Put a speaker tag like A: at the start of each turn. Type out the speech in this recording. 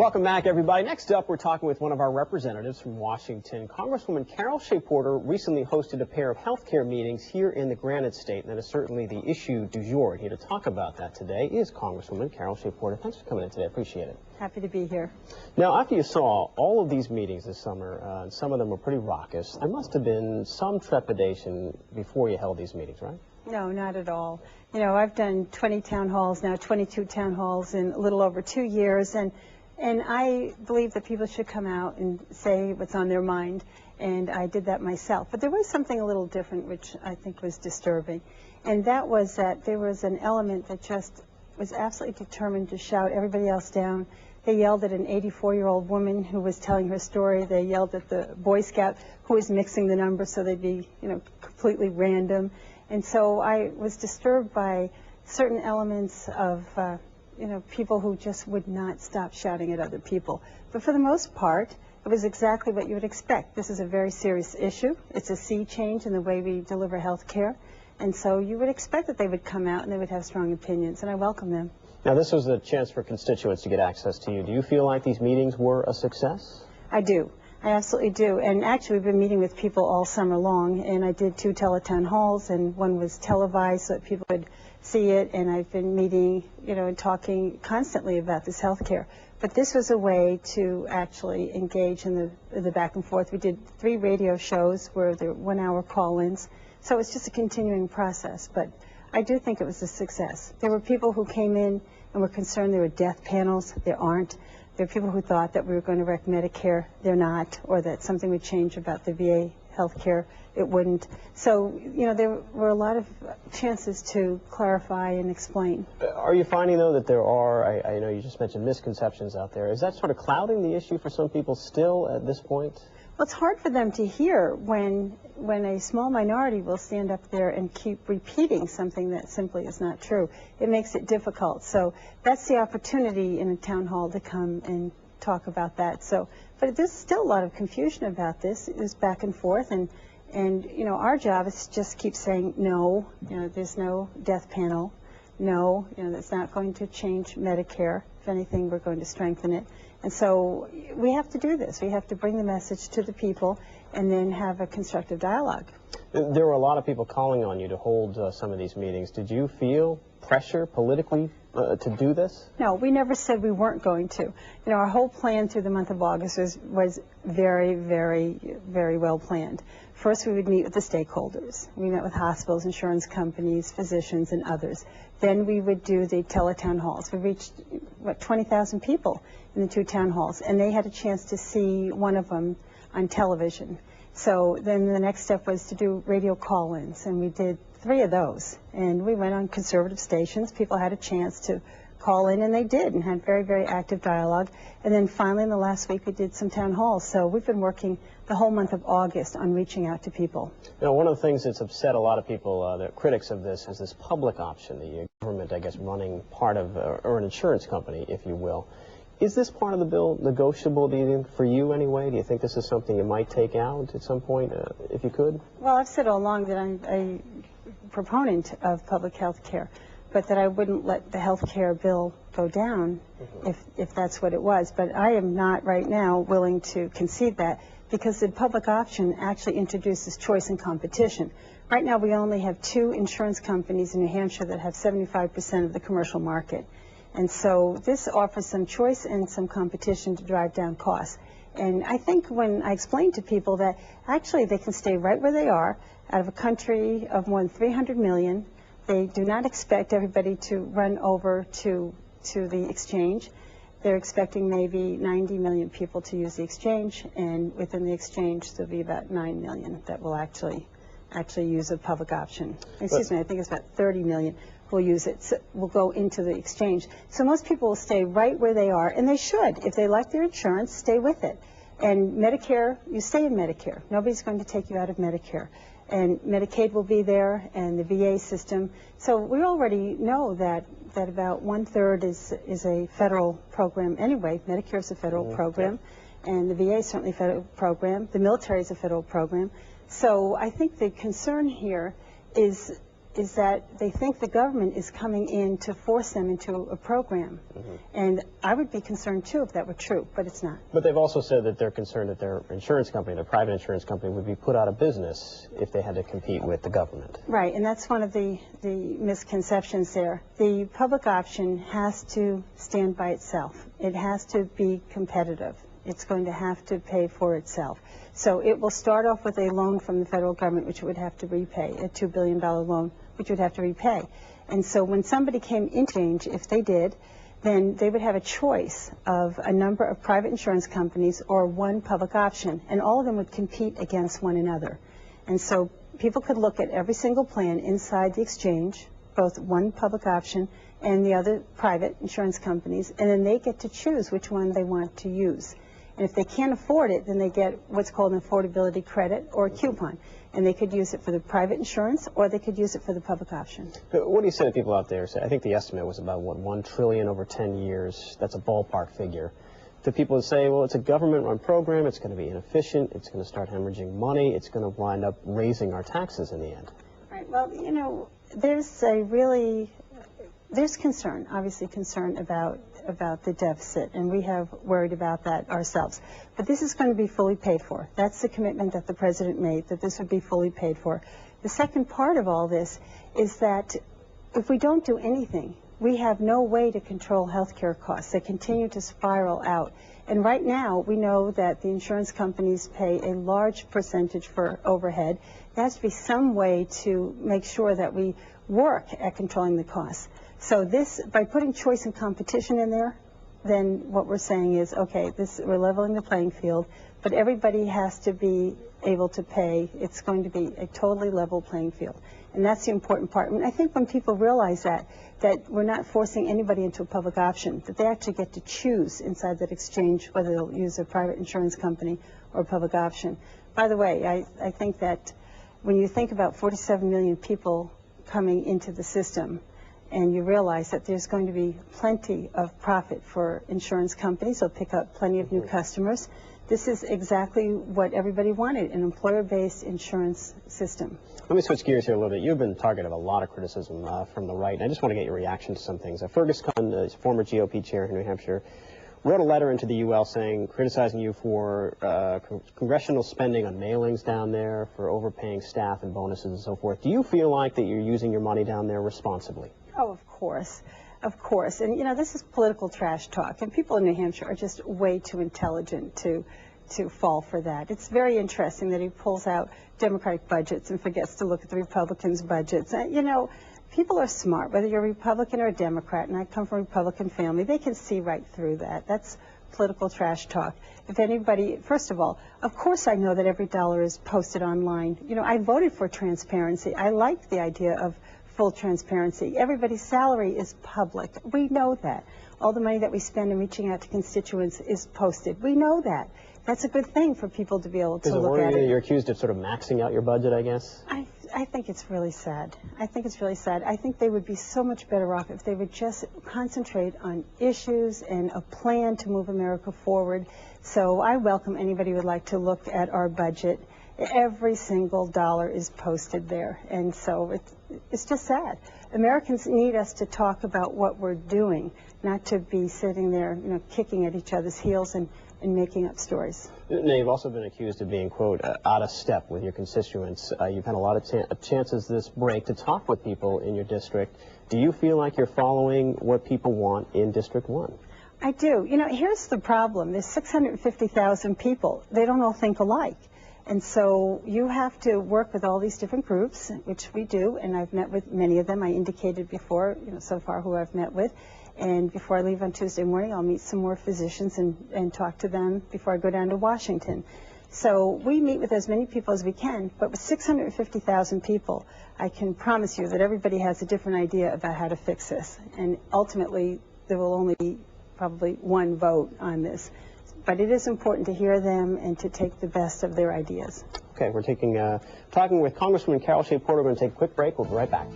A: Welcome back, everybody. Next up, we're talking with one of our representatives from Washington. Congresswoman Carol Shea-Porter recently hosted a pair of health care meetings here in the Granite State, and that is certainly the issue du jour. Here to talk about that today is Congresswoman Carol Shea-Porter. Thanks for coming in today. I appreciate it.
B: Happy to be here.
A: Now, after you saw all of these meetings this summer, and some of them were pretty raucous, there must have been some trepidation before you held these meetings, right?
B: No, not at all. You know, I've done 20 town halls now, 22 town halls in a little over 2 years, and I believe that people should come out and say what's on their mind, and I did that myself. But there was something a little different, which I think was disturbing, and that was that there was an element that just was absolutely determined to shout everybody else down. They yelled at an 84-year-old woman who was telling her story. They yelled at the Boy Scout who was mixing the numbers so they'd be, completely random. And so I was disturbed by certain elements of people who just would not stop shouting at other people. But for the most part, it was exactly what you would expect. This is a very serious issue. It's a sea change in the way we deliver health care. And so you would expect that they would come out and they would have strong opinions, and I welcome them.
A: Now, this was a chance for constituents to get access to you. Do you feel like these meetings were a success?
B: I do. I absolutely do. And actually, we've been meeting with people all summer long, and I did 2 teletown halls, and one was televised so that people could see it, and I've been meeting, and talking constantly about this health care. But this was a way to actually engage in the back and forth. We did 3 radio shows where there were 1-hour call-ins, so it's just a continuing process. But I do think it was a success. There were people who came in and were concerned there were death panels. There aren't. There are people who thought that we were going to wreck Medicare. They're not. Or that something would change about the VA health care. It wouldn't. So, there were a lot of chances to clarify and explain.
A: Are you finding, though, that there are, I know you just mentioned misconceptions out there. Is that sort of clouding the issue for some people still at this point?
B: Well, it's hard for them to hear when a small minority will stand up there and keep repeating something that simply is not true. It makes it difficult. So that's the opportunity in a town hall to come and talk about that. So, but there's still a lot of confusion about this. It was back and forth, and our job is to just keep saying no. There's no death panel. No, that's not going to change Medicare. If anything, we're going to strengthen it. And so we have to do this. We have to bring the message to the people and then have a constructive dialogue.
A: There were a lot of people calling on you to hold some of these meetings. Did you feel pressure politically to do this?
B: No, we never said we weren't going to. Our whole plan through the month of August was very, very, very well planned. First, we would meet with the stakeholders. We met with hospitals, insurance companies, physicians, and others. Then we would do the teletown halls. We reached, 20,000 people in the 2 town halls, and they had a chance to see one of them on television. So then the next step was to do radio call-ins, and we did 3 of those. And we went on conservative stations. People had a chance to call in, and they did, and had very, very active dialogue. And then finally, in the last week, we did some town halls. So we've been working the whole month of August on reaching out to people.
A: One of the things that's upset a lot of people, the critics of this, is this public option, the government, I guess, running part of, or an insurance company, if you will. Is this part of the bill negotiable, do you think, for you anyway? Do you think this is something you might take out at some point, if you could?
B: Well, I've said all along that I'm a proponent of public health care, but that I wouldn't let the health care bill go down if that's what it was. But I am not right now willing to concede that, because the public option actually introduces choice and competition. Right now we only have 2 insurance companies in New Hampshire that have 75% of the commercial market. And so this offers some choice and some competition to drive down costs. And I think when I explain to people that actually they can stay right where they are, out of a country of more than 300 million, they do not expect everybody to run over to the exchange. They're expecting maybe 90 million people to use the exchange, and within the exchange there'll be about 9 million that will actually use a public option. Excuse me, I think it's about 30 million will use it, so will go into the exchange. So most people will stay right where they are, and they should. If they like their insurance, stay with it. And Medicare, you stay in Medicare. Nobody's going to take you out of Medicare. And Medicaid will be there, and the VA system. So we already know that about 1/3 is a federal program anyway. Medicare is a federal program, and the VA is certainly a federal program. The military is a federal program. So I think the concern here is is that they think the government is coming in to force them into a program. And I would be concerned, too, if that were true, but it's not.
A: But they've also said that they're concerned that their insurance company, their private insurance company, would be put out of business if they had to compete with the government.
B: Right, and that's one of the misconceptions there. The public option has to stand by itself. It has to be competitive. It's going to have to pay for itself. So it will start off with a loan from the federal government, which it would have to repay, a $2 billion loan, which it would have to repay. And so when somebody came in change, if they did, then they would have a choice of a number of private insurance companies or one public option, and all of them would compete against one another. And so people could look at every single plan inside the exchange, both one public option and the other private insurance companies, and then they get to choose which one they want to use. And if they can't afford it, then they get what's called an affordability credit or a coupon. And they could use it for the private insurance, or they could use it for the public option.
A: What do you say to people out there? I think the estimate was about, what, $1 trillion over 10 years. That's a ballpark figure. To people who say, well, it's a government-run program, it's going to be inefficient, it's going to start hemorrhaging money, it's going to wind up raising our taxes in the end.
B: Right. Well, you know, there's concern, obviously concern about the deficit, and we have worried about that ourselves. But this is going to be fully paid for. That's the commitment that the president made, that this would be fully paid for. The second part of all this is that if we don't do anything, we have no way to control health care costs. They continue to spiral out. And right now, we know that the insurance companies pay a large percentage for overhead. There has to be some way to make sure that we work at controlling the costs. So this, by putting choice and competition in there, then what we're saying is, okay, we're leveling the playing field, but everybody has to be able to pay. It's going to be a totally level playing field. And that's the important part. I mean, I think when people realize that we're not forcing anybody into a public option, that they actually get to choose inside that exchange whether they'll use a private insurance company or a public option. By the way, I think that when you think about 47 million people coming into the system, and you realize that there's going to be plenty of profit for insurance companies. They'll pick up plenty of new customers. This is exactly what everybody wanted, an employer-based insurance system.
A: Let me switch gears here a little bit. You've been the target of a lot of criticism from the right, and I just want to get your reaction to some things. Fergus Kahn, former GOP chair in New Hampshire, wrote a letter into the UL criticizing you for congressional spending on mailings down there, for overpaying staff and bonuses and so forth. Do you feel like that you're using your money down there responsibly?
B: Oh, of course. Of course. And, you know, this is political trash talk, and people in New Hampshire are just way too intelligent to fall for that. It's very interesting that he pulls out Democratic budgets and forgets to look at the Republicans' budgets. You know, people are smart, whether you're a Republican or a Democrat, and I come from a Republican family, they can see right through that. That's political trash talk. If anybody, first of all, of course I know that every dollar is posted online. You know, I voted for transparency. I like the idea of full transparency. Everybody's salary is public. We know that. All the money that we spend in reaching out to constituents is posted. We know that. That's a good thing for people to be able to look at it.
A: You're accused of sort of maxing out your budget, I guess?
B: I think it's really sad. I think it's really sad. I think they would be so much better off if they would just concentrate on issues and a plan to move America forward. So I welcome anybody who would like to look at our budget. Every single dollar is posted there, and so it's just sad. Americans need us to talk about what we're doing, not to be sitting there, you know, kicking at each other's heels and making up stories.
A: Now, you've also been accused of being, quote, out of step with your constituents. You've had a lot of chances this break to talk with people in your district. Do you feel like you're following what people want in District 1?
B: I do. You know, here's the problem. There's 650,000 people. They don't all think alike. And so you have to work with all these different groups, which we do, and I've met with many of them. I indicated before, you know, so far who I've met with. And before I leave on Tuesday morning, I'll meet some more physicians and talk to them before I go down to Washington. So we meet with as many people as we can, but with 650,000 people, I can promise you that everybody has a different idea about how to fix this. And ultimately, there will only be probably one vote on this. But it is important to hear them and to take the best of their ideas.
A: Okay, we're talking with Congresswoman Carol Shea-Porter. We're going to take a quick break. We'll be right back.